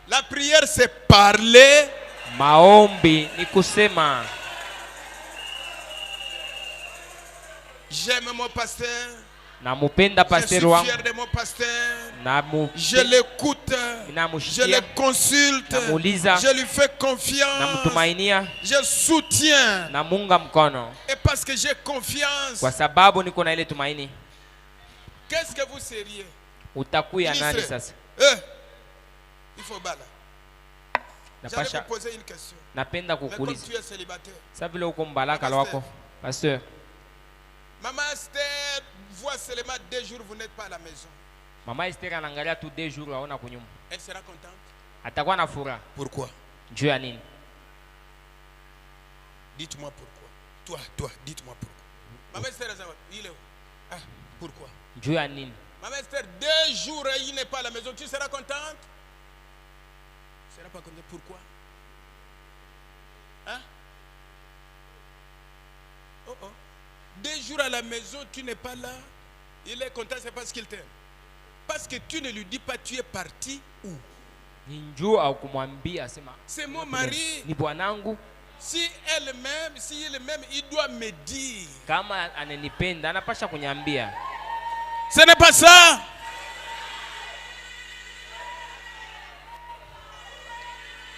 La prière c'est parler. Maombi ni kusema. J'aime mon pasteur. Namupenda Je pasteur suis wangu. fier de mon pasteur. Je Je l'écoute. Je le consulte. Je lui fais confiance. Namtumainia. Je soutiens. Namunga mkono. Et parce que j'ai confiance. Kwa sababu niko na ile tumaini. Qu'est-ce que vous seriez? Utakuya nani sasa? Il faut bala. J'allais vous poser une question. Napenda Mais kukuuliza. comme tu es célibataire. Sasa vile uko mbalaka wako, pasteur. Maman Esther voit seulement 2 jours vous n'êtes pas à la maison. Mama Esther anaangalia tu 2 jours aona kunyumba. Elle sera contente. Atakuwa na furaha. Pourquoi? Juu ya nini? Dites-moi pourquoi. Toi, dites-moi pourquoi. Maman Esther, il est où? Ah, pourquoi? Juu ya nini? Maman Esther, 2 jours il n'est pas à la maison. Tu seras contente? Tu seras pas contente. Pourquoi? Hein? Oh oh. 2 jours à la maison, tu n'es pas là. Il est content, c'est parce qu'il t'aime. Parce que tu ne lui dis pas tu es parti où? C'est mon mari. Ni bwanangu. Si elle-même, si il-même, il doit me dire. Kama ananipenda, anapasha kunyambia. Ce n'est pas ça.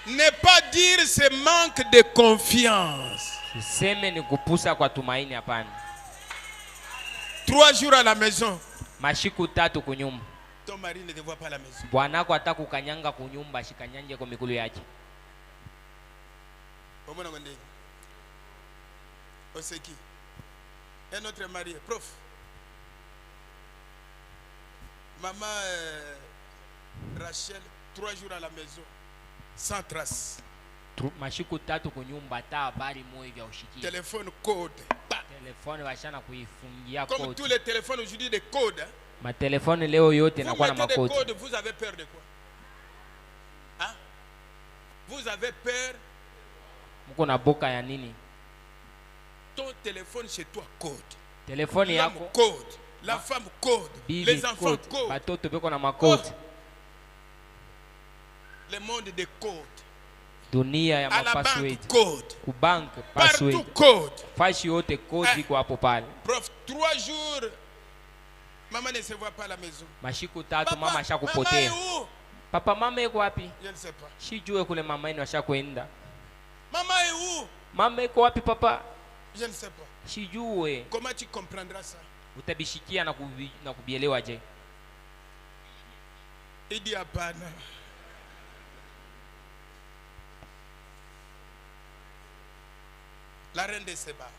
Ne pas dire ce manque de confiance. Siseme ni kupusa kwa tumaini hapana. 3 jours à la maison. Mashiku 3 kunyumba. Ton mari ne te voit pas à la maison. Bwanako atakukanyanga kunyumba shikanyanje kwa mikulu yake. Omona ngondeni. Oseki. Un autre marié, prof. Maman Rachel, 3 jours à la maison. Sans trace. Mashiku 3 kunyumba ta habari moyo vya ushikia. Téléphone code. Telefone washana kuifungia code. Comme tous les téléphones aujourd'hui des codes. Hein? Ma telefone leo yote na kwa na makodi. Vous mettez des codes, vous avez peur de quoi? Hein? Vous avez peur? Mko na boka ya nini? Ton téléphone chez toi code. Telefone yako code. La femme code. Les enfants code. Batoto beko na makodi. Le monde des codes. Dunia ya password. Code. Ku bank password. Partout code. Fashi yote code iko hapo pale. Prof, 3 jours. Maman ne se voit pas à la maison. Mashiku 3 mama ashakupotea. Papa mama yuko wapi? Je ne sais pas. Shijue kule mama yenu ashakwenda. Maman est où? Mama yuko wapi papa? Je ne sais pas. Shijue. Comment tu comprendras ça? Utabishikia na kubielewa je? Idi hapana. La reine de Seba.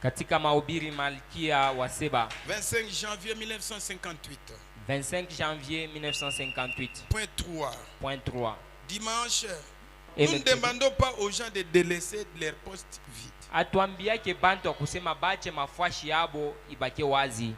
Katika mahubiri malkia wa Seba. 25 janvier 1958. 25 janvier 1958. Point 3. Point 3. Dimanche. Nous ne demandons pas aux gens de délaisser leur poste vide. Atuambiake bantu akusema bache mafashi yabo ibake wazi.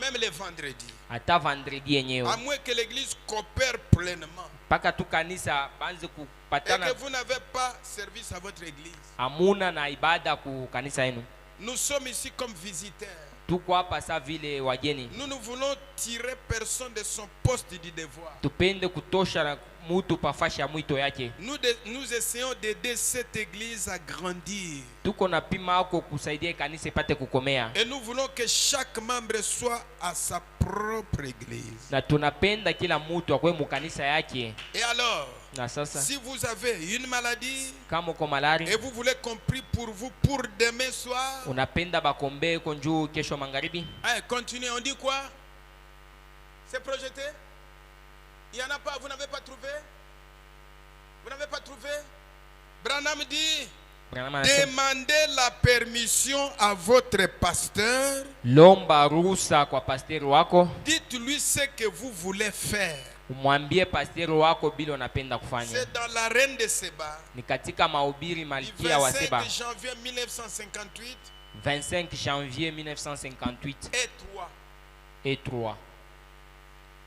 Même les vendredis. Ata vendredi yenyewe. À moins que l'église coopère pleinement. Paka tu kanisa banze kupatana. Et que vous n'avez pas service à votre église. Amuna na ibada ku kanisa yenu. Nous sommes ici comme visiteurs. Tuko hapa sa vile wageni. Nous ne voulons tirer personne de son poste du devoir. Tupende kutosha mutu pafasha mwito yake. Nous essayons d'aider cette église à grandir. Tuko na pima ako kusaidia kanisa ipate kukomea. Et nous voulons que chaque membre soit à sa propre église. Na tunapenda kila mutu akwe mu kanisa yake. Et alors, na sasa, si vous avez une maladie kama uko malari, et vous voulez qu'on prie pour vous pour demain soir, unapenda bakombe konju kesho magharibi. Allez, continuez, on dit quoi? C'est projeté? Il n'y en a pas, vous n'avez pas trouvé? Vous n'avez pas trouvé? Branham dit, demandez la permission à votre pasteur. Lomba ruhusa kwa pasteur wako. Dites-lui ce que vous voulez faire. Umwambie pasteur wako bila unapenda kufanya. C'est dans la reine de Seba. Ni katika mahubiri malkia wa Seba. 25 janvier 1958. 25 janvier 1958. Et 3.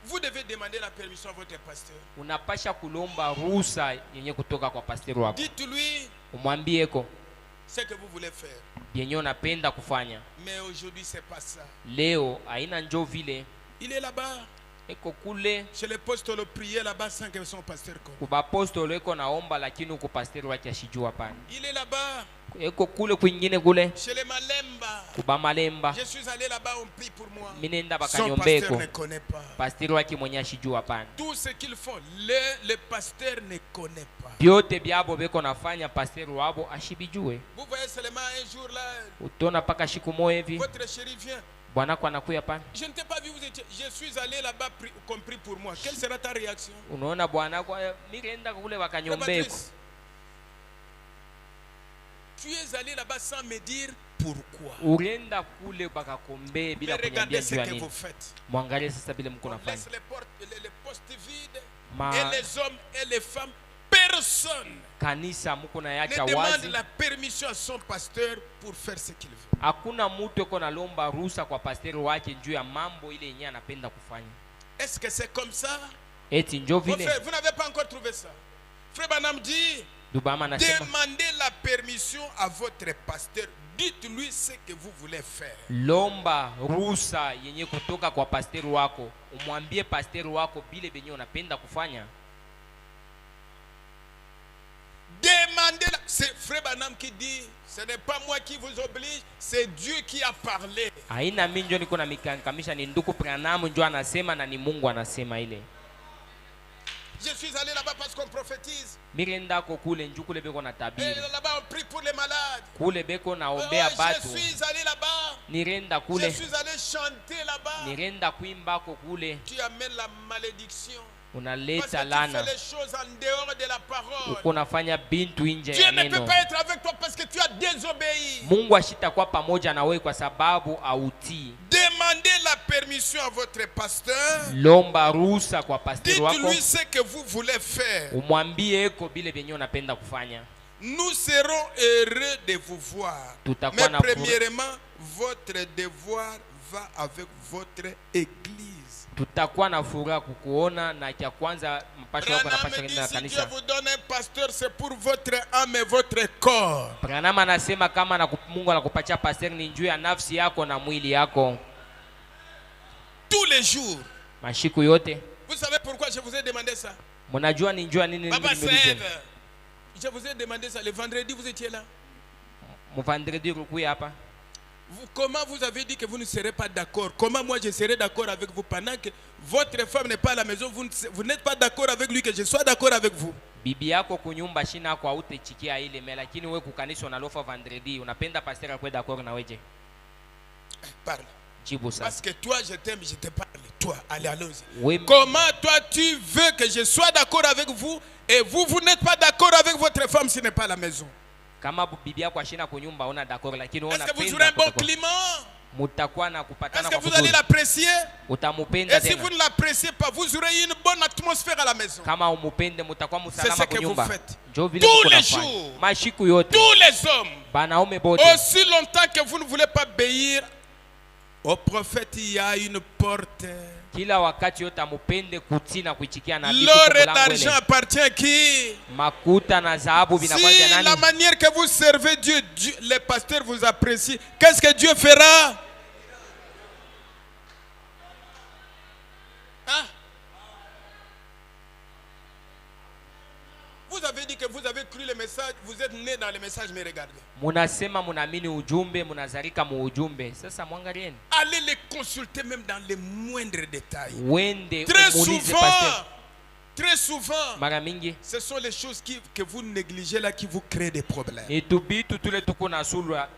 Vous devez demander la permission à votre pasteur. Unapasha kulomba ruhusa yenye kutoka kwa pasteur wako. Dites-lui umwambieko ce que vous voulez faire. Yenye unapenda kufanya. Mais aujourd'hui c'est pas ça. Leo haina njoo vile. Il est là-bas. eko kule Chez les apôtres, prier là-bas sans que son pasteur connaisse. kubapostolo eko naomba lakini uko pasteri wake ashijua pana. Il est là-bas. Eko kule kwingine kule Chez les Malemba. kuba Malemba. Je suis allé là-bas, on prie pour moi. Minenda Son pasteur bakanyombeko ne connaît pas. pasteri wake mwenye ashijua pana. Tout ce qu'ils font, le pasteur ne connaît pas. Byote byabo beko nafanya pasteri wabo ashibijue. Vous voyez seulement un jour là, Utona paka shiku moyo hivi votre chéri vient. bwana kwa nakuya pana. Je ne t'ai pas vu, vous étiez. Je suis allé là-bas, compris pour moi. Quelle sera ta réaction? Unaona bwana kwa mirenda kule bakanyombeko. Patrice, tu es allé là-bas sans me dire pourquoi. Urenda kule bakakombe Mais bila regardez kunyambia ce jua que nini. vous faites. Mwangalie sasa vile mko On nafanya. laisse les postes vides. Ma Et les hommes et les femmes, personne kanisa mko na ne yacha demande wazi. la permission à son pasteur pour faire ce qu'il veut. Hakuna mtu eko nalomba ruhusa kwa pasteri wake juu ya mambo ile yenyewe anapenda kufanya. Est-ce que c'est comme ça? Eti njo Mon vile frère, vous n'avez pas encore trouvé ça. Frère Branham dit, Dubama anasema demandez la permission à votre pasteur. Dites-lui ce que vous voulez faire. lomba ruhusa yenye kutoka kwa pasteri wako. Umwambie pasteri wako bile benye unapenda kufanya. Demandez la... C'est Frère Branham qui dit, ce n'est pas moi qui vous oblige, c'est Dieu qui a parlé. Haina mimi njo niko na mikankamisha, ni ndugu Branham njo anasema na ni Mungu anasema ile. Je suis allé là-bas parce qu'on prophétise. Mirenda ko kule nju kule beko na Et tabiri. là-bas on prie pour les malades. Kule beko na ombea batu. Je suis allé là-bas. Nirenda Je kule. suis allé chanter là-bas. Nirenda kuimba ko kule. Tu amènes la malédiction. Parce que Unaleta tu fais lana. les choses en dehors de la parole. Uko nafanya bintu nje Dieu ya ne peut neno. pas être avec toi parce que tu as désobéi. Mungu ashitakuwa pamoja na wewe kwa sababu autii. Demandez la permission à votre pasteur. Lomba ruhusa kwa pasteri wako. Dites-lui ce que vous voulez faire. Umwambie eko bile benye unapenda kufanya. Nous serons heureux de vous voir. Tutakuwa Mais na premièrement, votre devoir va avec votre église. Tutakuwa na furaha kukuona, na cha kwanza mpasho wako Branham napasha dit, kwenda na si Dieu kanisa. vous donne un pasteur, c'est pour votre âme et votre corps. Branham anasema kama na Mungu anakupatia pasteri ni juu ya nafsi yako na mwili yako. Tous les jours. Mashiku yote. Vous savez pourquoi je vous ai demandé ça? Mnajua ni njua nini Papa nimeuliza? Sève, je vous ai demandé ça. Le vendredi, vous étiez là. Mvandredi rukuya hapa. Comment vous avez dit que vous ne serez pas d'accord? Comment moi je serai d'accord avec vous pendant que votre femme n'est pas à la maison? Vous n'êtes pas d'accord avec lui, que je sois d'accord avec vous? Bibi yako kunyumba shina kwa utechikia ile me, lakini wewe kukanisa unalofa vendredi unapenda pasteur akwe d'accord na weje? Parle. Jibu sasa. Parce que toi je t'aime, je te parle. Toi, allez, allons-y. Oui. Comment toi tu veux que je sois d'accord avec vous et vous n'êtes pas d'accord avec votre femme si n'est pas à la maison? Kama bibi yako ashina kunyumba una d'accord, lakini wewe Est-ce que vous unapenda. aurez un bon climat? Mutakuwa na Est-ce kupatana que kwa vous allez kuzuri. l'apprécier? Utamupenda Et si tena. vous ne l'appréciez pas, vous aurez une bonne atmosphère à la maison. Kama umupende mutakuwa C'est msalama ce que vous kunyumba. faites. Njo vile Tous mko les nafanya. jours. Mashiku yote. Tous les hommes, Banaume bote. aussi longtemps que vous ne voulez pas obéir au prophète, il y a une porte. Kila wakati yote amupende kutii na kuichikia nabii. L'or et l'argent appartient à qui? Makuta na dhahabu vinakuwa vya Si la nani? manière que vous servez Dieu, les pasteurs vous apprécient, qu'est-ce que Dieu fera? Hein? Vous avez dit que vous avez cru le message, vous êtes né dans le message, mais regardez. Munasema munaamini ujumbe, munazarika mu ujumbe. Sasa mwangalieni. Allez les consulter même dans les moindres détails. Wende Très umuulize souvent, pasteur. très souvent, Mara mingi ce sont les choses que vous négligez là qui vous créent des problèmes. ni tubitu tule tuko na sula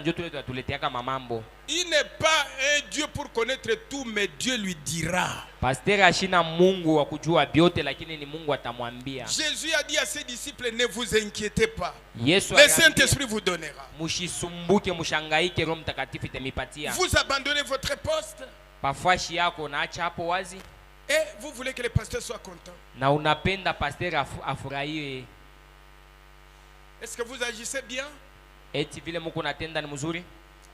njo tule tuleteaka mamambo. Il n'est pas un Dieu pour connaître tout, mais Dieu lui dira. Pasteur ashina Mungu wa kujua byote, lakini ni Mungu atamwambia. Jésus a dit à ses disciples, ne vous inquiétez pas. Yesu Le Saint-Esprit vous donnera. mushisumbuke mushangaike, Roho Mtakatifu itamipatia. Vous abandonnez votre poste Pafashi yako naacha hapo wazi et vous voulez que le pasteur soit content. na unapenda pasteur afurahie. Est-ce que vous agissez bien? Eti vile muko natenda ni mzuri?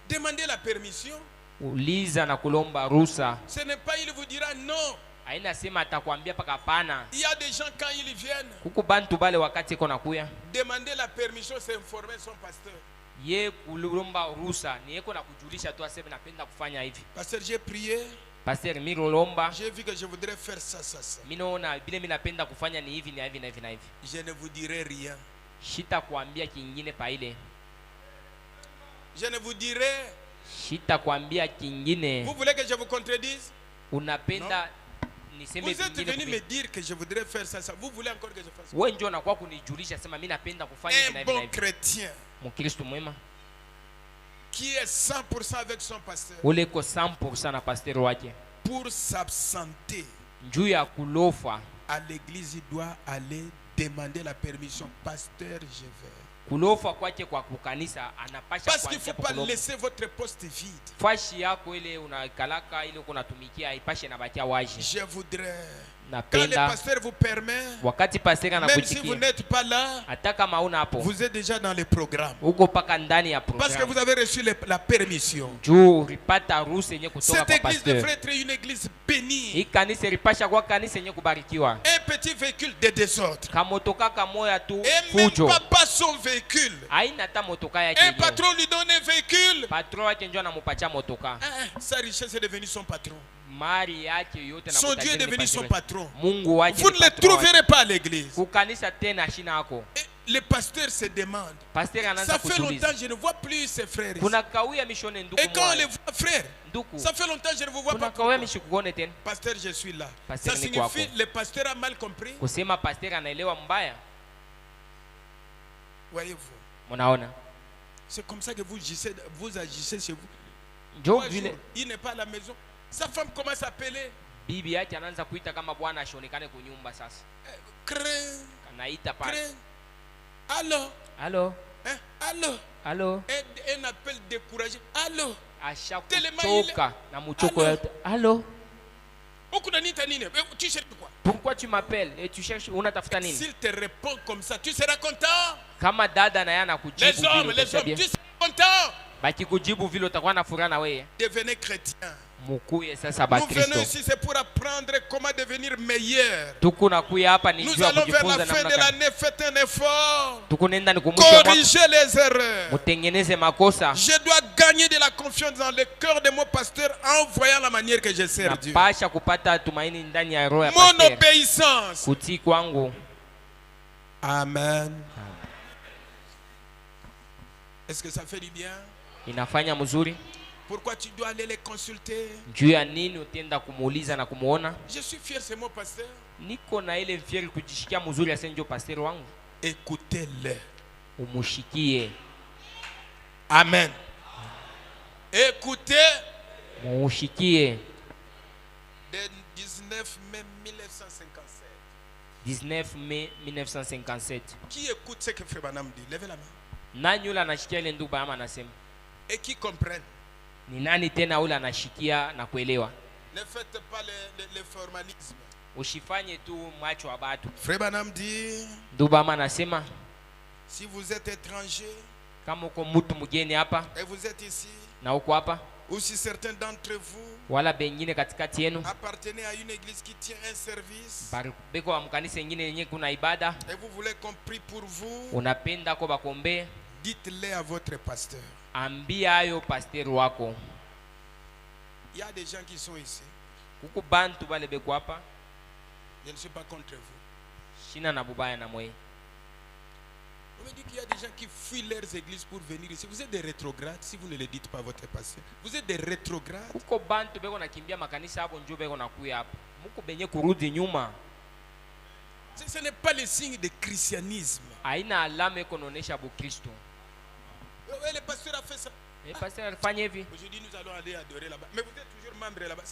Demandez la permission. Uliza na kulomba ruhusa. Ce n'est pas il vous dira non. Haina sema atakwambia paka pana. Il y a des gens quand ils viennent, Kuku bantu bale wakati iko nakuya. demander la permission, c'est informer son pasteur. Ye kulomba ruhusa ni yeko na kujulisha tu aseme napenda kufanya hivi. Pasteur, j'ai prié. Pasteur Mirolomba, j'ai vu que je voudrais faire ça. minaona bile minapenda kufanya ni hivi na hivi na hivi na hivi. Je ne vous dirai rien. Shita kuambia kingine pa ile. Je ne vous dirai. Shita kuambia kingine. Vous voulez que je vous contredise? Unapenda niseme vous êtes venu me dire que je voudrais faire ça. Vous voulez encore que je fasse ça? Wewe njoo na kwa kunijulisha sema mimi napenda kufanya hivi na hivi na hivi. Un bon chrétien. Mkristo mwema. Qui est 100% avec son pasteur. Ule ko 100% na pasteur wake. Pour s'absenter. Njoo ya kulofa. À l'église, il doit aller demander la permission. Pasteur, je vais. Kulofa kwake kwa kukanisa anapasha parce qu'il faut pas laisser votre poste vide. Fashi yako ile unakalaka ile kunatumikia ipashe na bakia waje. Je voudrais napenda quand le pasteur vous permet, wakati pasteur anakujikia, même si vous n'êtes pas là, hata kama una hapo, vous êtes déjà dans les programmes. Uko paka ndani ya programme. Parce que vous avez reçu la permission. Juu ripata ruhusa yenye kutoka kwa pasteur. Cette église devrait être une église bénie. Hii kanisa ripasha kwa kanisa yenye kubarikiwa. Un petit véhicule de désordre. Kamotoka kamoya tu fujo. Et même pas son véhicule. Haina hata motoka yake. Un patron lui donne un véhicule. Patron wake njoo anampatia motoka. Sa richesse est devenue son patron. Mari yake yote na son Dieu est devenu son patron. Mungu wake. Vous ne le trouverez pas à l'église. Kukanisa tena shina yako. Le pasteur se demande. Ça fait longtemps que je ne vois plus ses frères ici. Et quand on les voit, frères, ça fait longtemps que je ne vous vois pas. Pasteur, je suis là. Ça signifie que le pasteur a mal compris. Voyez-vous. C'est comme ça que vous agissez chez vous. Il n'est pas à la maison. Sa femme commence à appeler. Bibi yake anaanza kuita kama bwana ashonekane kwa nyumba sasa. Kanaita pale. Allô? Allô? Allô? Allô? Un appel découragé. Allô? Ashakuchoka na mchoko yote. Allô? Tu cherches quoi? Pourquoi tu m'appelles et tu cherches unatafuta nini? S'il te répond comme ça, tu seras content? Kama dada na yana kujibu. Les hommes, tu seras content? Baki kujibu vile utakuwa na furaha na wewe. Devenez chrétien. Nous venons ici, c'est pour apprendre comment devenir meilleur. Nous allons vers la fin de l'année, faites un effort. Corrigez les erreurs. Je dois gagner de la confiance dans le cœur de mon pasteur en voyant la manière que je sers Dieu. Mon obéissance. Amen. Est-ce que ça fait du bien? Pourquoi tu dois aller les consulter? Je suis fier, c'est mon pasteur. Écoutez-le. Amen. Écoutez. Le 19 mai 1957. 19 mai 1957. Qui écoute ce que Frère Branham dit? Levez la main. Et qui comprennent? Ni nani tena ule anashikia na kuelewa? Ne faites pas le formalisme. Usifanye tu macho wa watu. Frère Branham dit, Ndubama anasema, si vous êtes étranger, kama uko mtu mgeni hapa, et vous êtes ici, na uko hapa, ou si certains d'entre vous, wala bengine katikati yenu, appartenez à une église qui tient un service, beko wa mkanisa nyingine yenye kuna ibada, et vous voulez qu'on prie pour vous, unapenda ko bakombe, dites-le à votre pasteur. Ambia ayo pasteur wako. Il y a des gens qui sont ici. Kuko bantu bale beko hapa. Je ne suis pas contre vous. Shina na bubaya na mwe. On me dit qu'il y a des gens qui fuient leurs églises pour venir ici. Vous êtes des rétrogrades si vous ne le dites pas à votre pasteur. Vous êtes des rétrogrades. Kuko bantu beko nakimbia makanisa hapo njoo beko nakuya hapa. Muko benye kurudi nyuma. Ce n'est pas le signe de christianisme. Haina alama iko naonesha Bukristo. Le pasteur a fait ça. Le pasteur alifanya hivi. Aujourd'hui nous allons aller adorer là-bas. Mais vous êtes toujours membre là-bas.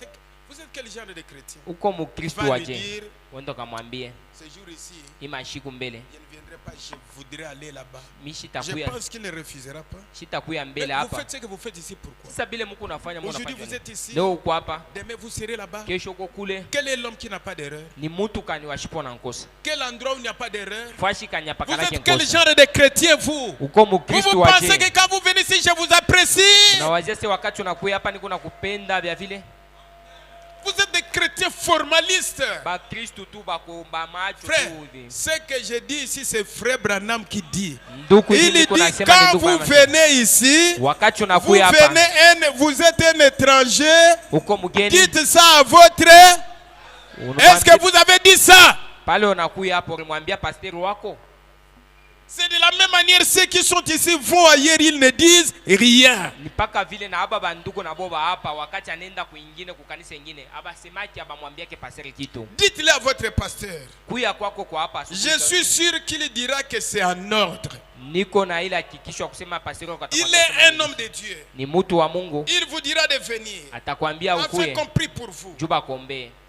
Vous êtes quel genre de chrétien? Uko Mkristo waje. Wendo kamwambie. Ce jour ici. Imashiku mbele. Je ne viendrai pas, je voudrais aller là-bas. Je pense qu'il ne refusera pas. Sitakuya mbele hapa. Vous faites ce que vous faites ici pourquoi? Sasa bile mko unafanya mbona? Aujourd'hui vous êtes ici. Leo uko hapa. Demain vous serez là-bas. Kesho uko kule. Quel est l'homme qui n'a pas d'erreur? Ni mtu kani washipona nkosa. Quel endroit où il n'y a pas d'erreur? Fashi kanya pakala nkosa. Vous êtes quel genre de chrétien vous? Uko Mkristo waje. Vous pensez que quand vous venez ici je vous apprécie? Na wazee wakati unakuja hapa niko nakupenda vya vile. Vous êtes des chrétiens chrétiens formalistes. Frère, ce que je dis ici, c'est Frère Branham qui dit. Il dit, quand vous venez ici, vous êtes un étranger, dites ça à votre... Est-ce que vous avez dit ça? C'est de la même manière, ceux qui sont ici vont ailleurs, ils ne disent rien. Dites-le à votre pasteur. Je suis sûr qu'il dira que c'est en ordre. Il est un homme de Dieu. Il vous dira de venir. Afin qu'on prie pour vous.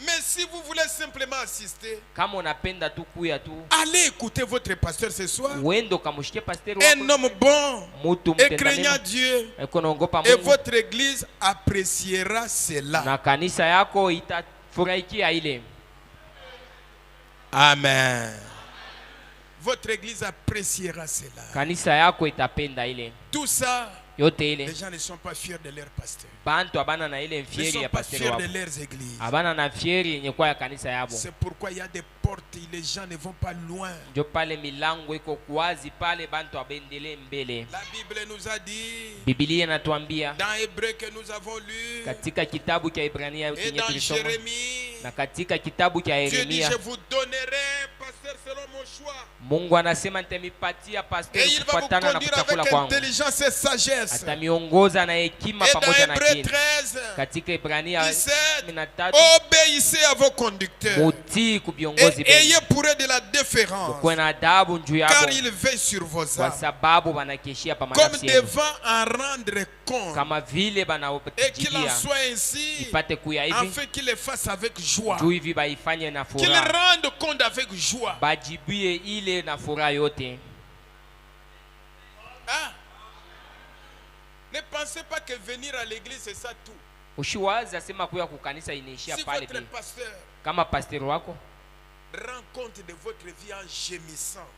Mais si vous voulez simplement assister, allez écouter votre pasteur ce soir. Un homme bon et craignant Dieu. Et votre église appréciera cela. Amen. Votre église appréciera cela. Tout ça, les gens ne sont pas fiers de leur pasteur. Ils ne sont pas fiers de leurs églises. C'est pourquoi il y a des portes et les gens ne vont pas loin. La Bible nous a dit, dans Hébreu que nous avons lu, et dans Jérémie, Dieu dit, je vous donnerai pasteur selon mon choix. Et il va vous conduire avec intelligence et sagesse. Et dans Hébreu 13, 17, obéissez à vos conducteurs et ayez pour eux de la déférence, car ils veillent sur vos âmes comme devant en rendre compte, et qu'il en soit ainsi afin qu'ils le fassent avec joie, qu'ils rendent compte avec joie. Ah. Ne pensez pas que venir à l'église c'est ça tout. Si votre pasteur rend compte de votre vie en gémissant,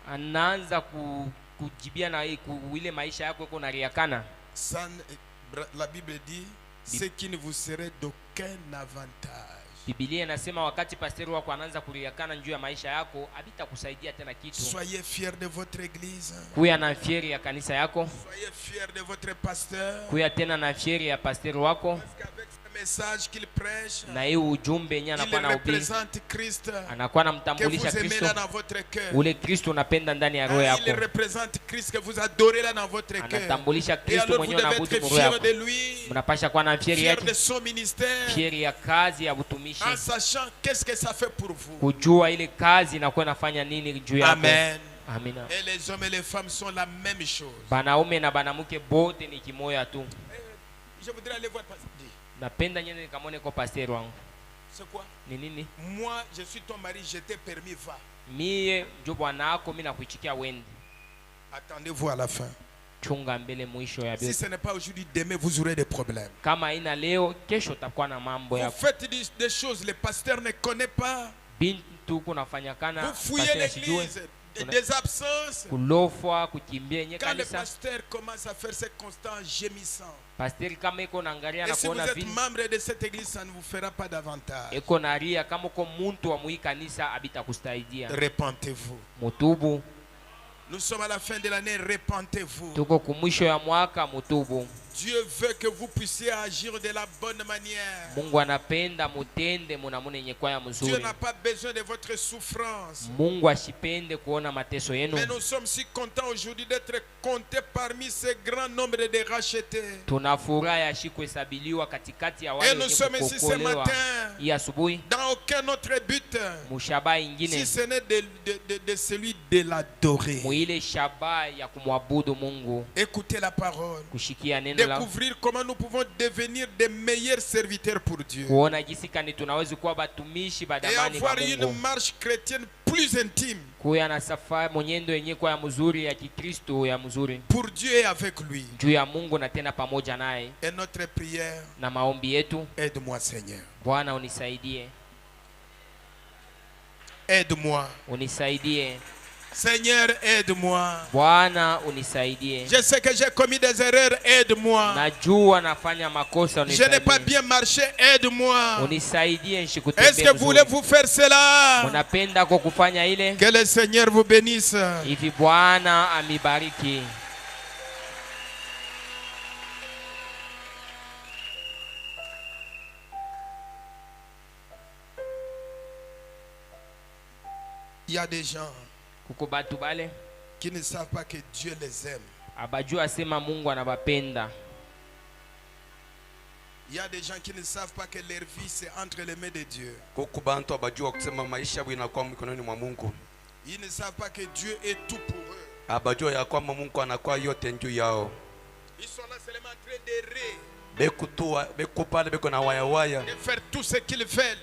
la Bible dit ce qui ne vous serait d'aucun avantage. Soyez fiers de votre église. Soyez fiers de votre pasteur. Parce qu'avec ce message qu'il prêche, il représente Christ que vous aimez là dans votre cœur. Il représente Christ que vous adorez là dans votre cœur. Et alors vous devez être fiers de lui, fiers de son ministère, en sachant qu'est-ce que ça fait pour vous. Amen. Et les hommes et les femmes sont la même chose. Je voudrais aller voir pasteur. C'est quoi? Moi, je suis ton mari, je t'ai permis, va. Attendez-vous à la fin. Si ce n'est pas aujourd'hui, demain vous aurez des problèmes. Vous faites des choses les pasteurs ne connaissent pas. Vous fouillez l'église, des absences. Quand le pasteur commence à faire ses constants gémissants, et si vous êtes membre de cette église, ça ne vous fera pas davantage. Repentez-vous. Nous sommes à la fin de l'année, repentez-vous. Dieu veut que vous puissiez agir de la bonne manière. Dieu n'a pas besoin de votre souffrance. Mais nous sommes si contents aujourd'hui d'être comptés parmi ce grand nombre de rachetés. Et nous sommes ici ce matin dans aucun autre but, si ce n'est de celui de l'adorer. Écoutez la parole. Découvrir comment nous pouvons devenir des meilleurs serviteurs pour Dieu. Et avoir une marche chrétienne plus intime. Pour Dieu et avec lui. Et notre prière, aide-moi Seigneur. Aide-moi. Seigneur, aide-moi. Bwana unisaidie. Je sais que j'ai commis des erreurs, aide-moi. Najua nafanya makosa, Je n'ai pas bien marché, aide-moi. Unisaidie nishikutembee Est-ce que vous mzuri. voulez vous faire cela? Unapenda kwa kufanya ile? Que le Seigneur vous bénisse. Hivi Bwana amibariki. Il y a des gens Kuko batu bale qui ne savent pas que Dieu les aime. abajua sema Mungu anabapenda. Il y a des gens qui ne savent pas que leur vie c'est entre les mains de Dieu. Ils ne savent pas que Dieu est tout pour eux. Ils sont là seulement en train d'errer, de faire tout ce qu'ils veulent.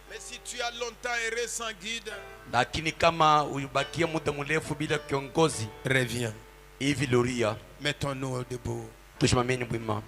Mais si tu as longtemps erré sans guide, reviens. Mettons-nous debout.